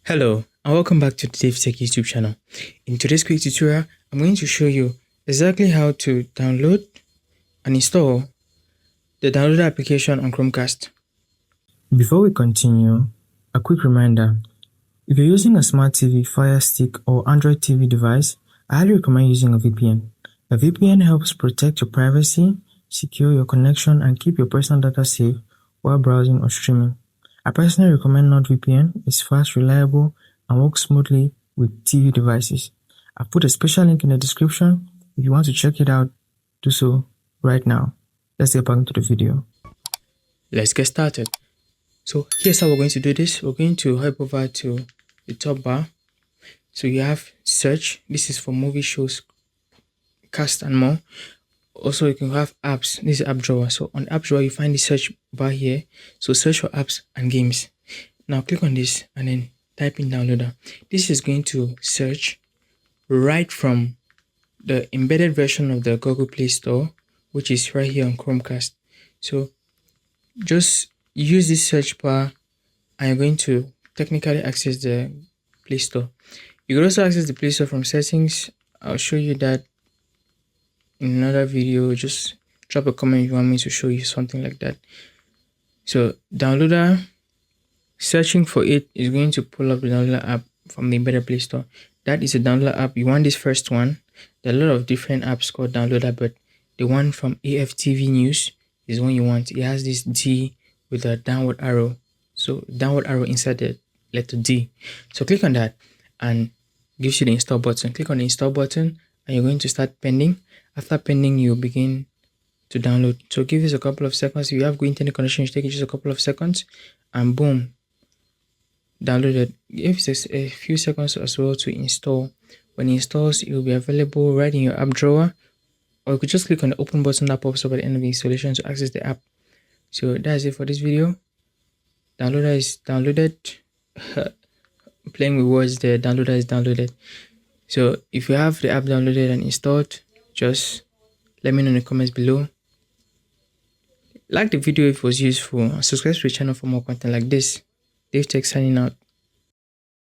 Hello and welcome back to the DaveTech YouTube channel. In today's quick tutorial, I'm going to show you exactly how to download and install the downloader application on Chromecast. Before we continue, a quick reminder. If you're using a smart TV, Fire Stick or Android TV device, I highly recommend using a VPN. A VPN helps protect your privacy, secure your connection, and keep your personal data safe while browsing or streaming. I personally recommend NordVPN. It's fast, reliable, and works smoothly with TV devices. I've put a special link in the description. If you want to check it out, do so right now. Let's get back into the video. Let's get started. So here's how we're going to do this. We're going to hop over to the top bar. So you have search. This is for movie, shows, cast, and more. Also, you can have apps. This is app drawer. So on app drawer, you find the search bar here. So search for apps and games. Now click on this and then type in downloader. This is going to search right from the embedded version of the Google Play Store, which is right here on Chromecast. So just use this search bar and you're going to technically access the Play Store. You can also access the Play Store from settings. I'll show you that in another video. Just drop a comment if you want me to show you something like that. So downloader, searching for it is going to pull up the downloader app from the embedded Play Store. That is a downloader app. You want this first one. There are a lot of different apps called downloader, but the one from AFTV News is one you want. It has this D with a downward arrow. So downward arrow inside the letter D. So click on that and gives you the install button. Click on the install button and you're going to start pending. After pending, you begin to download. So give this a couple of seconds. If you have good internet connection, it takes just a couple of seconds and boom, downloaded. Give it a few seconds as well to install. When it installs, it will be available right in your app drawer, or you could just click on the open button that pops up at the end of the installation to access the app. So that's it for this video. Downloader is downloaded. Playing with words, the downloader is downloaded. So if you have the app downloaded and installed, just let me know in the comments below. Like the video if it was useful, and subscribe to the channel for more content like this. DaveTech signing out.